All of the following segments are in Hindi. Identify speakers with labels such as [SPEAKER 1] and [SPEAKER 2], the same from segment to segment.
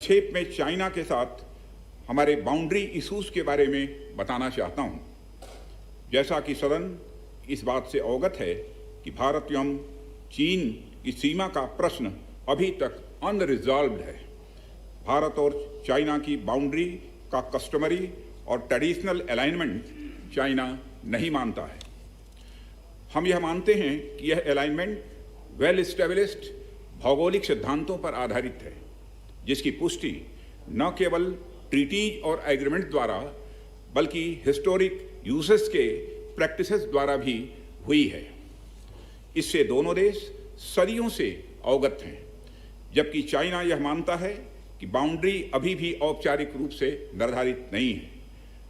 [SPEAKER 1] संक्षेप में चाइना के साथ हमारे बाउंड्री इश्यूज के बारे में बताना चाहता हूं। जैसा कि सदन इस बात से अवगत है कि भारत एवं चीन की सीमा का प्रश्न अभी तक अनरिजॉल्व्ड है। भारत और चाइना की बाउंड्री का कस्टमरी और ट्रेडिशनल अलाइनमेंट चाइना नहीं मानता है। हम यह मानते हैं कि यह अलाइनमेंट वेल एस्टेब्लिश्ड भौगोलिक सिद्धांतों पर आधारित है, जिसकी पुष्टि न केवल ट्रीटीज और एग्रीमेंट द्वारा बल्कि हिस्टोरिक यूसेस के प्रैक्टिसेस द्वारा भी हुई है। इससे दोनों देश सदियों से अवगत हैं, जबकि चाइना यह मानता है कि बाउंड्री अभी भी औपचारिक रूप से निर्धारित नहीं है।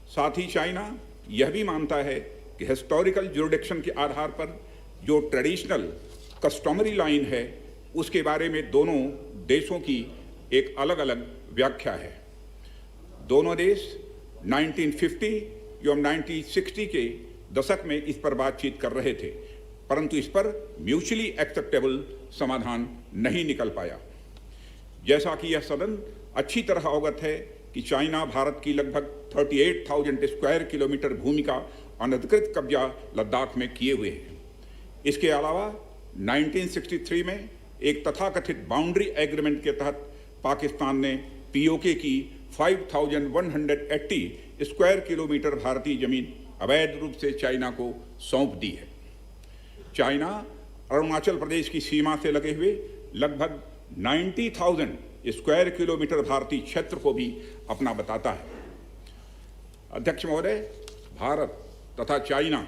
[SPEAKER 1] साथ ही चाइना यह भी मानता है कि हिस्टोरिकल ज्यूरिडिक्शन के आधार पर जो ट्रेडिशनल कस्टमरी लाइन है, उसके बारे में दोनों देशों की एक अलग अलग व्याख्या है। दोनों देश 1950 एवं 1960 के दशक में इस पर बातचीत कर रहे थे, परंतु इस पर म्यूचुअली एक्सेप्टेबल समाधान नहीं निकल पाया। जैसा कि यह सदन अच्छी तरह अवगत है कि चाइना भारत की लगभग 38,000 स्क्वायर किलोमीटर भूमि का अनधिकृत कब्जा लद्दाख में किए हुए है। इसके अलावा 1963 में एक तथाकथित बाउंड्री एग्रीमेंट के तहत पाकिस्तान ने पीओके की 5,180 स्क्वायर किलोमीटर भारतीय जमीन अवैध रूप से चाइना को सौंप दी है। चाइना अरुणाचल प्रदेश की सीमा से लगे हुए लगभग 90,000 स्क्वायर किलोमीटर भारतीय क्षेत्र को भी अपना बताता है। अध्यक्ष महोदय, भारत तथा चाइना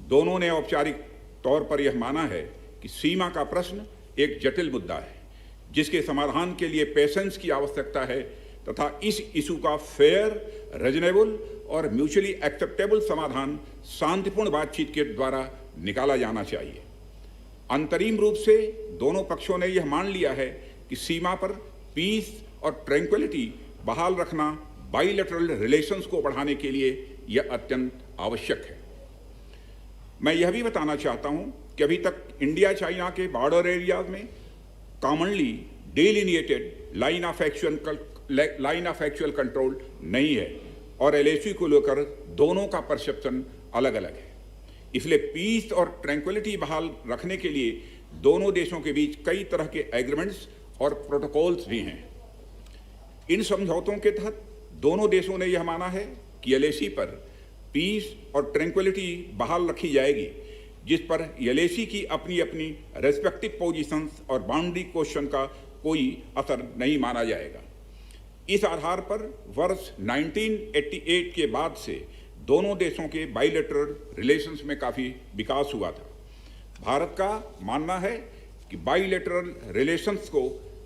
[SPEAKER 1] दोनों ने औपचारिक तौर पर यह माना है कि सीमा का प्रश्न एक जटिल मुद्दा है, जिसके समाधान के लिए पेशेंस की आवश्यकता है तथा इस इशू का फेयर, रीजनेबल और म्यूचुअली एक्सेप्टेबल समाधान शांतिपूर्ण बातचीत के द्वारा निकाला जाना चाहिए। अंतरिम रूप से दोनों पक्षों ने यह मान लिया है कि सीमा पर पीस और ट्रैंक्विलिटी बहाल रखना बाइलेटरल रिलेशंस को बढ़ाने के लिए यह अत्यंत आवश्यक है। मैं यह भी बताना चाहता हूं कि अभी तक इंडिया चाइना के बॉर्डर एरियाज में commonly delineated line of actual control नहीं है और एलएसी को लेकर दोनों का परसेप्शन अलग अलग है। इसलिए पीस और ट्रैंक्विलिटी बहाल रखने के लिए दोनों देशों के बीच कई तरह के एग्रीमेंट्स और प्रोटोकॉल्स भी हैं। इन समझौतों के तहत दोनों देशों ने यह माना है कि एलएसी पर पीस और ट्रैंक्विलिटी बहाल रखी जाएगी, जिस पर एलएसी की अपनी अपनी रेस्पेक्टिव पोजीशंस और बाउंड्री क्वेश्चन का कोई असर नहीं माना जाएगा। इस आधार पर वर्ष 1988 के बाद से दोनों देशों के बाइलेटरल रिलेशंस में काफ़ी विकास हुआ था। भारत का मानना है कि बाइलेटरल रिलेशंस को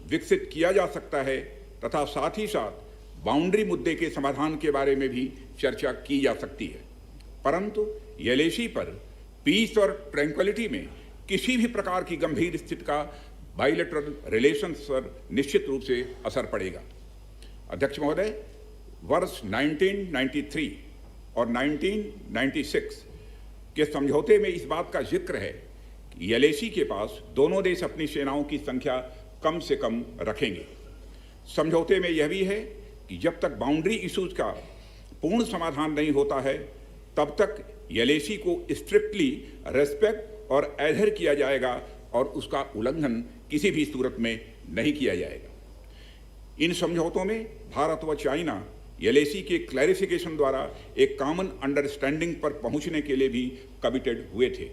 [SPEAKER 1] विकसित किया जा सकता है तथा साथ ही साथ बाउंड्री मुद्दे के समाधान के बारे में भी चर्चा की जा सकती है, परंतु एलएसी पर पीस और ट्रैंक्विलिटी में किसी भी प्रकार की गंभीर स्थिति का बाइलेटरल रिलेशंस पर निश्चित रूप से असर पड़ेगा। अध्यक्ष महोदय, वर्ष 1993 और 1996 के समझौते में इस बात का जिक्र है कि एलएसी के पास दोनों देश अपनी सेनाओं की संख्या कम से कम रखेंगे। समझौते में यह भी है कि जब तक बाउंड्री इश्यूज का पूर्ण समाधान नहीं होता है, तब तक एलएसी को स्ट्रिक्टली रेस्पेक्ट और एडहेर किया जाएगा और उसका उल्लंघन किसी भी सूरत में नहीं किया जाएगा। इन समझौतों में भारत व चाइना एलएसी के क्लैरिफिकेशन द्वारा एक कॉमन अंडरस्टैंडिंग पर पहुंचने के लिए भी कमिटेड हुए थे।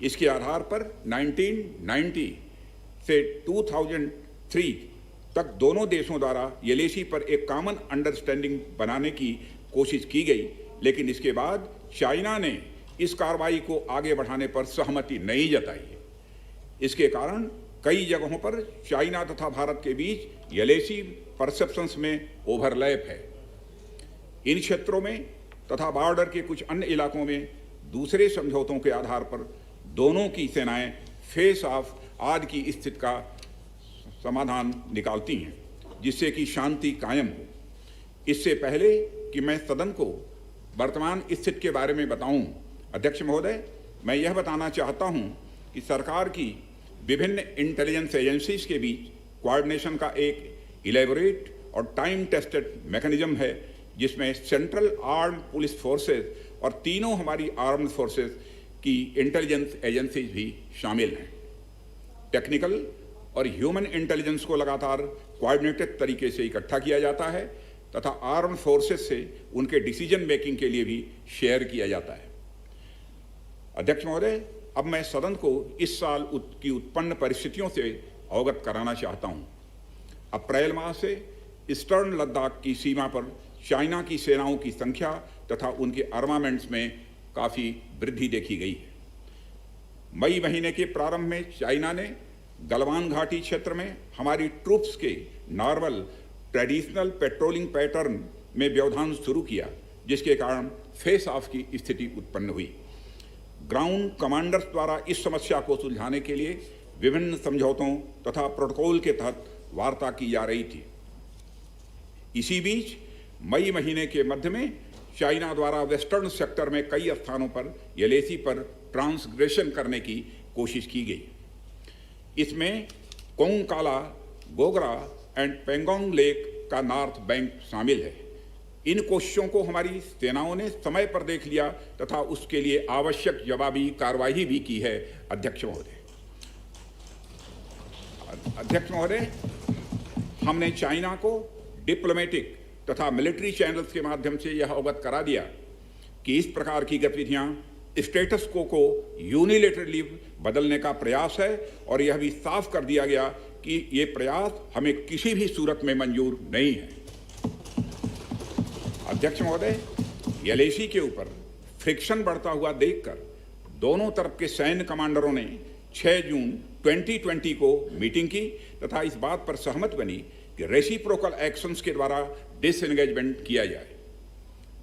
[SPEAKER 1] इसके आधार पर 1990 से 2003 तक दोनों देशों द्वारा एलएसी पर एक कॉमन अंडरस्टैंडिंग बनाने की कोशिश की गई, लेकिन इसके बाद चाइना ने इस कार्रवाई को आगे बढ़ाने पर सहमति नहीं जताई है। इसके कारण कई जगहों पर चाइना तथा भारत के बीच एलएसी परसेप्शंस में ओवरलैप है। इन क्षेत्रों में तथा बॉर्डर के कुछ अन्य इलाकों में दूसरे समझौतों के आधार पर दोनों की सेनाएं फेस ऑफ आदि की स्थिति का समाधान निकालती हैं, जिससे कि शांति कायम हो। इससे पहले कि मैं सदन को वर्तमान स्थिति के बारे में बताऊं, अध्यक्ष महोदय, मैं यह बताना चाहता हूं कि सरकार की विभिन्न इंटेलिजेंस एजेंसीज के बीच कोऑर्डिनेशन का एक इलेबोरेट और टाइम टेस्टेड मैकेनिज्म है जिसमें सेंट्रल आर्म्ड पुलिस फोर्सेस और तीनों हमारी आर्म्ड फोर्सेस की इंटेलिजेंस एजेंसीज भी शामिल हैं। टेक्निकल और ह्यूमन इंटेलिजेंस को लगातार कोऑर्डिनेटेड तरीके से इकट्ठा किया जाता है तथा आर्म्ड फोर्सेस से उनके डिसीजन मेकिंग के लिए भी शेयर किया जाता है। अध्यक्ष महोदय, अब मैं सदन को इस साल की उत्पन्न परिस्थितियों से अवगत कराना चाहता हूं। अप्रैल माह से ईस्टर्न लद्दाख की सीमा पर चाइना की सेनाओं की संख्या तथा उनके आर्मामेंट्स में काफ़ी वृद्धि देखी गई है। मई महीने के प्रारंभ में चाइना ने गलवान घाटी क्षेत्र में हमारी ट्रूप्स के नॉर्मल ट्रेडिशनल पेट्रोलिंग पैटर्न में व्यवधान शुरू किया, जिसके कारण फेस ऑफ की स्थिति उत्पन्न हुई। ग्राउंड कमांडर्स द्वारा इस समस्या को सुलझाने के लिए विभिन्न समझौतों तथा प्रोटोकॉल के तहत वार्ता की जा रही थी। इसी बीच मई महीने के मध्य में चाइना द्वारा वेस्टर्न सेक्टर में कई स्थानों पर LAC पर ट्रांसग्रेशन करने की कोशिश की गई। इसमें कोंगकाला, गोगरा एंड पेंगोंग लेक का नॉर्थ बैंक शामिल है। इन कोशिशों को हमारी सेनाओं ने समय पर देख लिया तथा उसके लिए आवश्यक जवाबी कार्रवाई भी की है। अध्यक्ष महोदय, हमने चाइना को डिप्लोमेटिक तथा मिलिट्री चैनल्स के माध्यम से यह अवगत करा दिया कि इस प्रकार की गतिविधियां स्टेटस को यूनिलेटरली बदलने का प्रयास है और यह भी साफ कर दिया गया कि ये प्रयास हमें किसी भी सूरत में मंजूर नहीं है। अध्यक्ष महोदय, LAC के ऊपर फ्रिक्शन बढ़ता हुआ देखकर दोनों तरफ के सैन्य कमांडरों ने 6 जून 2020 को मीटिंग की तथा इस बात पर सहमत बनी कि रेसिप्रोकल एक्शंस के द्वारा डिसएंगेजमेंट किया जाए।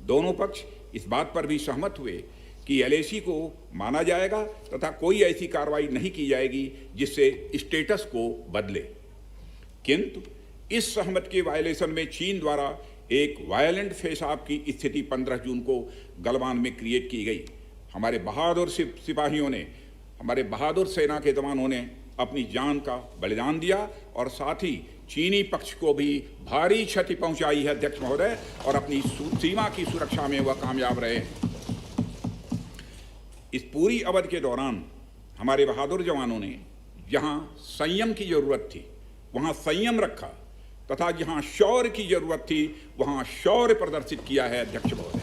[SPEAKER 1] दोनों पक्ष इस बात पर भी सहमत हुए कि LAC को माना जाएगा तथा कोई ऐसी कार्रवाई नहीं की जाएगी जिससे स्टेटस को बदले। किंतु इस सहमति के वायलेशन में चीन द्वारा एक वायलेंट फेस ऑफ की स्थिति 15 जून को गलवान में क्रिएट की गई। हमारे बहादुर सिपाहियों ने, हमारे बहादुर सेना के जवानों ने अपनी जान का बलिदान दिया और साथ ही चीनी पक्ष को भी भारी क्षति पहुंचाई है। अध्यक्ष महोदय, और अपनी सीमा की सुरक्षा में वह कामयाब रहे। इस पूरी अवधि के दौरान हमारे बहादुर जवानों ने जहां संयम की जरूरत थी वहां संयम रखा तथा जहां शौर्य की जरूरत थी वहां शौर्य प्रदर्शित किया है। अध्यक्ष महोदय,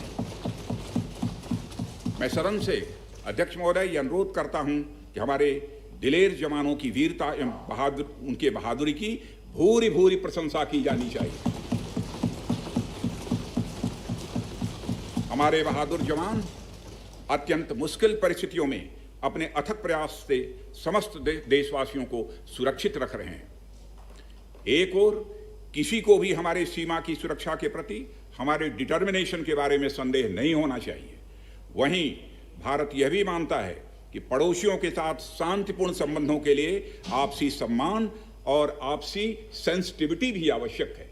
[SPEAKER 1] मैं सदन से अध्यक्ष महोदय यह अनुरोध करता हूं कि हमारे दिलेर जवानों की वीरता एवं उनके बहादुरी की भूरी भूरी प्रशंसा की जानी चाहिए। हमारे बहादुर जवान अत्यंत मुश्किल परिस्थितियों में अपने अथक प्रयास से समस्त देशवासियों को सुरक्षित रख रहे हैं। एक ओर किसी को भी हमारे सीमा की सुरक्षा के प्रति हमारे डिटर्मिनेशन के बारे में संदेह नहीं होना चाहिए। वहीं भारत यह भी मानता है कि पड़ोसियों के साथ शांतिपूर्ण संबंधों के लिए आपसी सम्मान और आपसी सेंसिटिविटी भी आवश्यक है।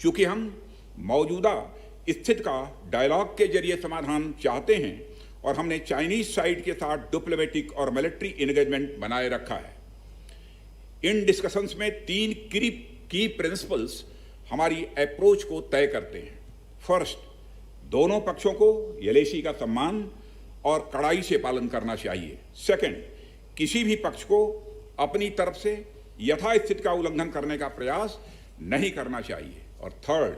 [SPEAKER 1] चूंकि हम मौजूदा स्थिति का डायलॉग के जरिए समाधान चाहते हैं और हमने चाइनीज साइड के साथ डिप्लोमेटिक और मिलिट्री एंगेजमेंट बनाए रखा है। इन डिस्कशंस में 3 की प्रिंसिपल्स हमारी अप्रोच को तय करते हैं। फर्स्ट, दोनों पक्षों को LAC का सम्मान और कड़ाई से पालन करना चाहिए। सेकंड, किसी भी पक्ष को अपनी तरफ से यथास्थिति का उल्लंघन करने का प्रयास नहीं करना चाहिए। और थर्ड,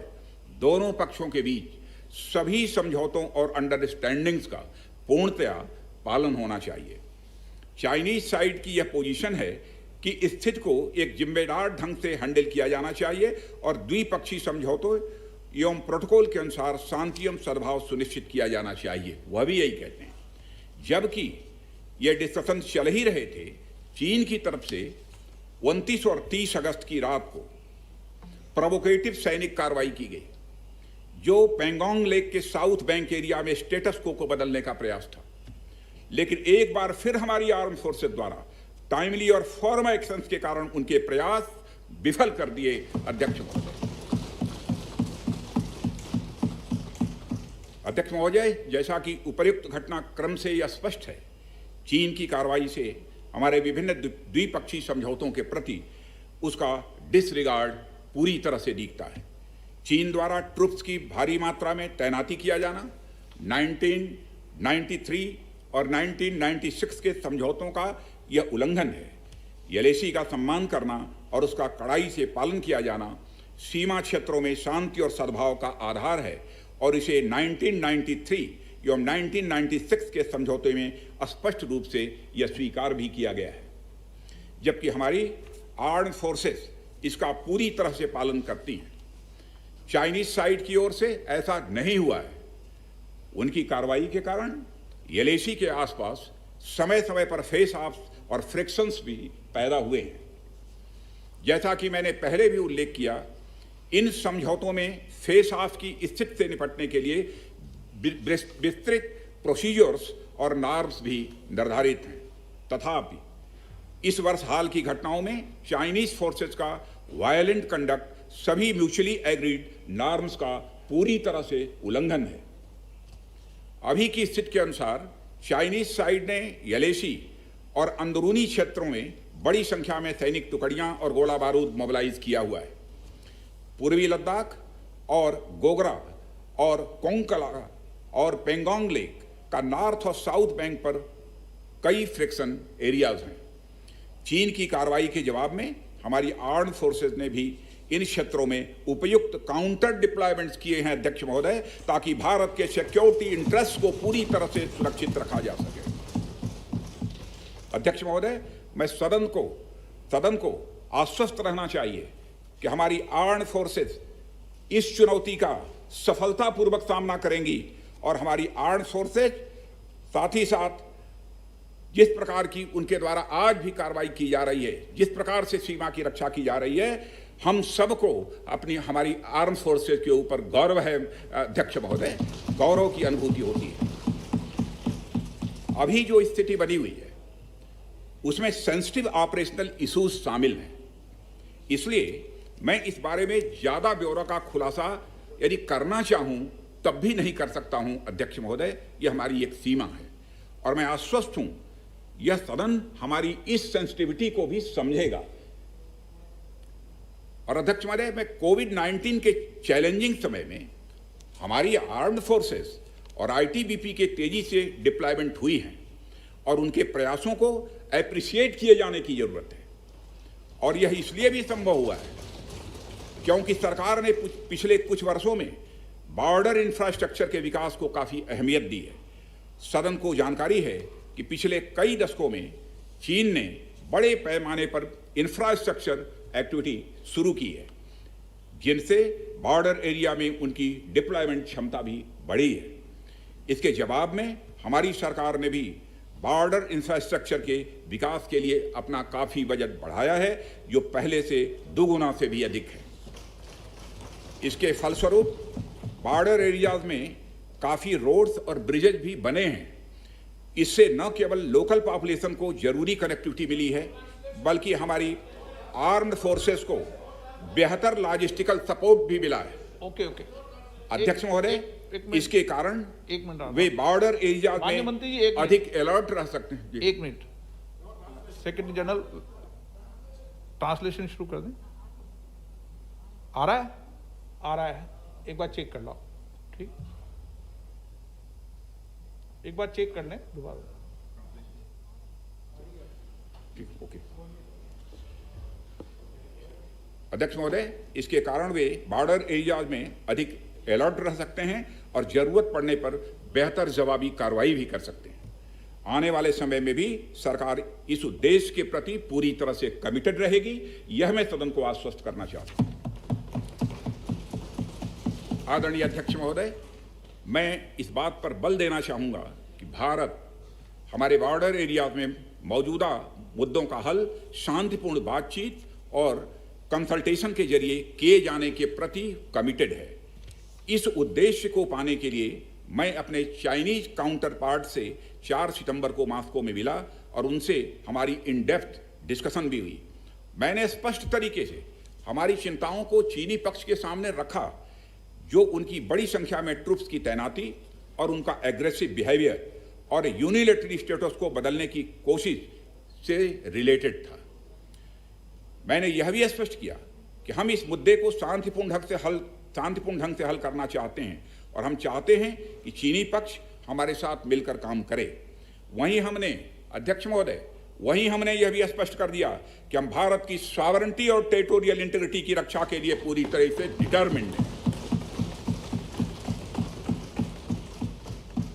[SPEAKER 1] दोनों पक्षों के बीच सभी समझौतों और अंडरस्टैंडिंग्स का पूर्णतया पालन होना चाहिए। चाइनीज साइड की यह पोजीशन है कि स्थिति को एक जिम्मेदार ढंग से हैंडल किया जाना चाहिए और द्विपक्षीय समझौतों एवं प्रोटोकॉल के अनुसार शांति एवं सद्भाव सुनिश्चित किया जाना चाहिए। वह भी यही कहते हैं। जबकि ये डिस्कशन चल ही रहे थे, चीन की तरफ से 29 और 30 अगस्त की रात को प्रोवोकेटिव सैनिक कार्रवाई की गई, जो पेंगोंग लेक के साउथ बैंक एरिया में स्टेटस को बदलने का प्रयास था। लेकिन एक बार फिर हमारी आर्म फोर्सेस द्वारा टाइमली और फॉर्म एक्शंस के कारण उनके प्रयास विफल कर दिए। अध्यक्ष महोदय, जैसा कि उपर्युक्त घटनाक्रम से यह स्पष्ट है, चीन की कार्रवाई से हमारे विभिन्न द्विपक्षीय समझौतों के प्रति उसका डिसरिगार्ड पूरी तरह से दिखता है। चीन द्वारा ट्रुप्स की भारी मात्रा में तैनाती किया जाना 1993 और 1996 के समझौतों का यह उल्लंघन है। एलएसी का सम्मान करना और उसका कड़ाई से पालन किया जाना सीमा क्षेत्रों में शांति और सद्भाव का आधार है और इसे 1993 एवं 1996 के समझौते में स्पष्ट रूप से यह स्वीकार भी किया गया है, जबकि हमारी आर्म्ड फोर्सेस इसका पूरी तरह से पालन करती हैं। चाइनीज साइड की ओर से ऐसा नहीं हुआ है। उनकी कार्रवाई के कारण एलएसी के आसपास समय समय पर फेस ऑफ और फ्रिक्शंस भी पैदा हुए हैं। जैसा कि मैंने पहले भी उल्लेख किया, इन समझौतों में फेस ऑफ की स्थिति से निपटने के लिए विस्तृत प्रोसीजर्स और नॉर्म्स भी निर्धारित हैं। तथापि इस वर्ष हाल की घटनाओं में चाइनीज फोर्सेस का वायलेंट कंडक्ट सभी म्यूचुअली एग्रीड नॉर्म्स का पूरी तरह से उल्लंघन है। अभी की स्थिति के अनुसार चाइनीज साइड ने एलएसी और अंदरूनी क्षेत्रों में बड़ी संख्या में सैनिक टुकड़ियां और गोला बारूद मोबिलाइज किया हुआ है। पूर्वी लद्दाख और गोगरा और कोंकला और पेंगोंग लेक का नॉर्थ और साउथ बैंक पर कई फ्रिक्शन एरियाज हैं। चीन की कार्रवाई के जवाब में हमारी आर्म्ड फोर्सेस ने भी इन क्षेत्रों में उपयुक्त काउंटर डिप्लॉयमेंट्स किए हैं अध्यक्ष महोदय, ताकि भारत के सिक्योरिटी इंटरेस्ट को पूरी तरह से सुरक्षित रखा जा सके। अध्यक्ष महोदय, मैं सदन को आश्वस्त रहना चाहिए कि हमारी आर्म्ड फोर्सेस इस चुनौती का सफलतापूर्वक सामना करेंगी और हमारी आर्म्ड फोर्सेस साथ ही साथ जिस प्रकार की उनके द्वारा आज भी कार्रवाई की जा रही है, जिस प्रकार से सीमा की रक्षा की जा रही है, हम सबको हमारी आर्म्ड फोर्सेस के ऊपर गौरव है अध्यक्ष महोदय, गौरव की अनुभूति होती है। अभी जो स्थिति बनी हुई है उसमें सेंसिटिव ऑपरेशनल इश्यूज शामिल हैं, इसलिए मैं इस बारे में ज्यादा ब्यौरा का खुलासा यदि करना चाहूं तब भी नहीं कर सकता हूं अध्यक्ष महोदय। यह हमारी एक सीमा है और मैं आश्वस्त हूं यह सदन हमारी इस सेंसिटिविटी को भी समझेगा। और अध्यक्ष महोदय, मैं कोविड-19 के चैलेंजिंग समय में हमारी आर्म्ड फोर्सेस और आईटीबीपी के तेजी से डिप्लॉयमेंट हुई हैं और उनके प्रयासों को एप्रिशिएट किए जाने की जरूरत है। और यह इसलिए भी संभव हुआ है क्योंकि सरकार ने पिछले कुछ वर्षों में बॉर्डर इंफ्रास्ट्रक्चर के विकास को काफी अहमियत दी है। सदन को जानकारी है कि पिछले कई दशकों में चीन ने बड़े पैमाने पर इंफ्रास्ट्रक्चर एक्टिविटी शुरू की है, जिनसे बॉर्डर एरिया में उनकी डिप्लॉयमेंट क्षमता भी बढ़ी है। इसके जवाब में हमारी सरकार ने भी बॉर्डर इंफ्रास्ट्रक्चर के विकास के लिए अपना काफी बजट बढ़ाया है, जो पहले से दोगुना से भी अधिक है। इसके फलस्वरूप बॉर्डर एरियाज में काफी रोड्स और ब्रिजेज भी बने हैं। इससे न केवल लोकल पॉपुलेशन को जरूरी कनेक्टिविटी मिली है, बल्कि हमारी आर्म्ड फोर्सेस को बेहतर लॉजिस्टिकल सपोर्ट भी मिला है।
[SPEAKER 2] ओके
[SPEAKER 1] अध्यक्ष महोदय, इसके कारण वे बॉर्डर एरिया में अधिक अलर्ट रह सकते हैं।
[SPEAKER 2] एक मिनट, सेक्रेटरी जनरल ट्रांसलेशन शुरू कर दें। आ रहा है, एक बार चेक कर लो। ठीक, एक बार चेक कर लें दोबारा।
[SPEAKER 1] ओके अध्यक्ष महोदय, इसके कारण वे बॉर्डर एरियाज में अधिक अलर्ट रह सकते हैं और जरूरत पड़ने पर बेहतर जवाबी कार्रवाई भी कर सकते हैं। आने वाले समय में भी सरकार इस उद्देश्य के प्रति पूरी तरह से कमिटेड रहेगी, यह मैं सदन को आश्वस्त करना चाहता हूं। आदरणीय अध्यक्ष महोदय, मैं इस बात पर बल देना चाहूंगा कि भारत हमारे बॉर्डर एरियाज में मौजूदा मुद्दों का हल शांतिपूर्ण बातचीत और कंसल्टेशन के जरिए किए जाने के प्रति कमिटेड है। इस उद्देश्य को पाने के लिए मैं अपने चाइनीज काउंटर पार्ट से 4 सितंबर को मॉस्को में मिला और उनसे हमारी इन डेप्थ डिस्कशन भी हुई। मैंने स्पष्ट तरीके से हमारी चिंताओं को चीनी पक्ष के सामने रखा, जो उनकी बड़ी संख्या में ट्रुप्स की तैनाती और उनका एग्रेसिव बिहेवियर और यूनिलैटरल स्टेटस को बदलने की कोशिश से रिलेटेड था। मैंने यह भी स्पष्ट किया कि हम इस मुद्दे को शांतिपूर्ण ढंग से हल करना चाहते हैं और हम चाहते हैं कि चीनी पक्ष हमारे साथ मिलकर काम करे। वहीं हमने, अध्यक्ष महोदय, यह भी स्पष्ट कर दिया कि हम भारत की सॉवरेनिटी और टेरिटोरियल इंटीग्रिटी की रक्षा के लिए पूरी तरह से डिटरमिन्ड हैं।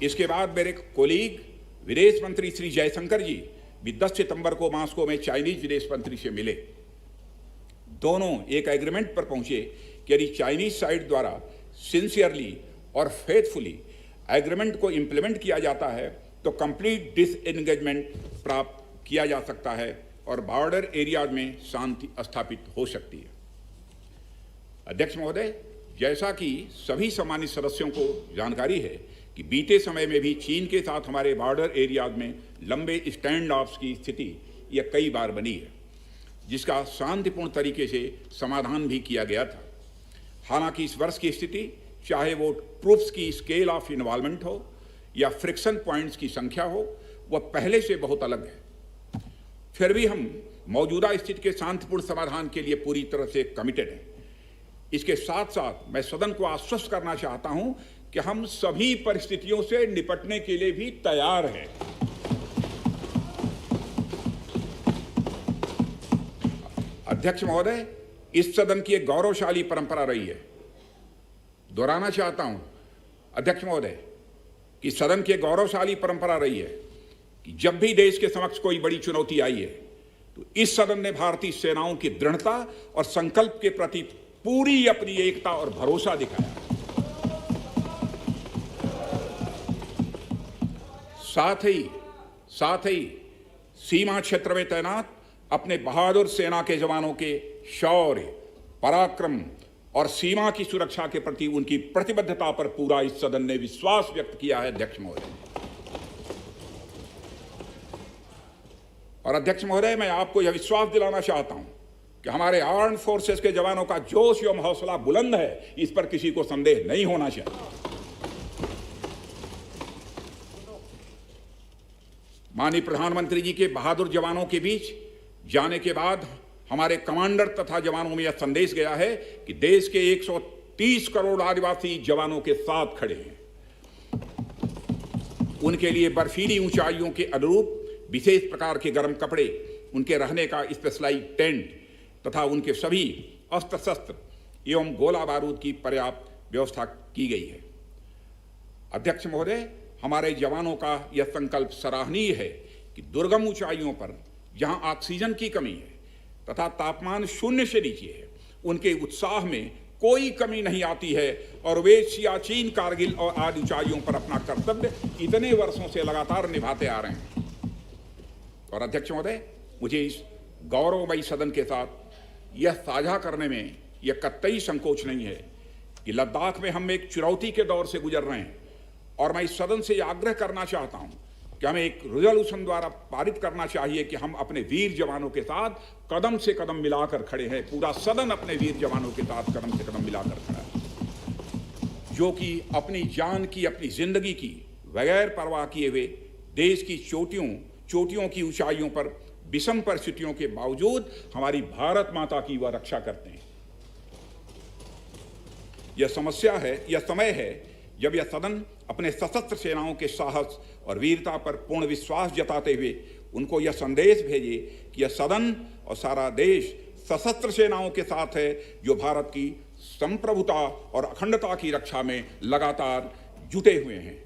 [SPEAKER 1] इसके बाद मेरे कोलीग विदेश मंत्री श्री जयशंकर जी भी 10 सितंबर को मॉस्को में चाइनीज विदेश मंत्री से मिले। दोनों एक एग्रीमेंट पर पहुंचे कि यदि चाइनीज साइड द्वारा सिंसियरली और फेथफुली एग्रीमेंट को इंप्लीमेंट किया जाता है तो कंप्लीट डिसएंगेजमेंट प्राप्त किया जा सकता है और बॉर्डर एरियाज में शांति स्थापित हो सकती है। अध्यक्ष महोदय, जैसा कि सभी सम्मानित सदस्यों को जानकारी है कि बीते समय में भी चीन के साथ हमारे बॉर्डर एरियाज में लंबे स्टैंड ऑफ्स की स्थिति यह कई बार बनी है, जिसका शांतिपूर्ण तरीके से समाधान भी किया गया था। हालांकि इस वर्ष की स्थिति, चाहे वो ट्रूप्स की स्केल ऑफ इन्वॉल्वमेंट हो या फ्रिक्शन पॉइंट्स की संख्या हो, वह पहले से बहुत अलग है। फिर भी हम मौजूदा स्थिति के शांतिपूर्ण समाधान के लिए पूरी तरह से कमिटेड हैं। इसके साथ साथ मैं सदन को आश्वस्त करना चाहता हूं कि हम सभी परिस्थितियों से निपटने के लिए भी तैयार हैं। अध्यक्ष महोदय, इस सदन की एक गौरवशाली परंपरा रही है। दोहराना चाहता हूं अध्यक्ष महोदय कि सदन की एक गौरवशाली परंपरा रही है कि जब भी देश के समक्ष कोई बड़ी चुनौती आई है तो इस सदन ने भारतीय सेनाओं की दृढ़ता और संकल्प के प्रति पूरी अपनी एकता और भरोसा दिखाया। साथ ही सीमा क्षेत्र में तैनात अपने बहादुर सेना के जवानों के शौर्य, पराक्रम और सीमा की सुरक्षा के प्रति उनकी प्रतिबद्धता पर पूरा इस सदन ने विश्वास व्यक्त किया है। अध्यक्ष महोदय, और अध्यक्ष महोदय, मैं आपको यह विश्वास दिलाना चाहता हूं कि हमारे आर्म्ड फोर्सेस के जवानों का जोश एवं हौसला बुलंद है, इस पर किसी को संदेह नहीं होना चाहिए। माननीय प्रधानमंत्री जी के बहादुर जवानों के बीच जाने के बाद हमारे कमांडर तथा जवानों में यह संदेश गया है कि देश के 130 करोड़ आदिवासी जवानों के साथ खड़े हैं। उनके लिए बर्फीली ऊंचाइयों के अनुरूप विशेष प्रकार के गर्म कपड़े, उनके रहने का स्पेशलाइज टेंट तथा उनके सभी अस्त्र शस्त्र एवं गोला बारूद की पर्याप्त व्यवस्था की गई है। अध्यक्ष महोदय, हमारे जवानों का यह संकल्प सराहनीय है कि दुर्गम ऊंचाइयों पर जहां ऑक्सीजन की कमी है तथा तापमान 0 से नीचे है, उनके उत्साह में कोई कमी नहीं आती है और वे सियाचिन, कारगिल और आदि ऊंचाइयों पर अपना कर्तव्य इतने वर्षों से लगातार निभाते आ रहे हैं। और अध्यक्ष महोदय, मुझे इस गौरवमयी सदन के साथ यह साझा करने में यह कतई संकोच नहीं है कि लद्दाख में हम एक चुनौती के दौर से गुजर रहे हैं और मैं इस सदन से आग्रह करना चाहता हूं कि हमें एक रेजोल्यूशन द्वारा पारित करना चाहिए कि हम अपने वीर जवानों के साथ कदम से कदम मिलाकर खड़े हैं। पूरा सदन अपने वीर जवानों के साथ कदम से कदम मिलाकर खड़ा है, जो कि अपनी जान की, अपनी जिंदगी की बगैर परवाह किए हुए देश की चोटियों की ऊंचाइयों पर विषम परिस्थितियों के बावजूद हमारी भारत माता की वह रक्षा करते हैं। यह समय है जब यह सदन अपने सशस्त्र सेनाओं के साहस और वीरता पर पूर्ण विश्वास जताते हुए उनको यह संदेश भेजे कि यह सदन और सारा देश सशस्त्र सेनाओं के साथ है, जो भारत की संप्रभुता और अखंडता की रक्षा में लगातार जुटे हुए हैं।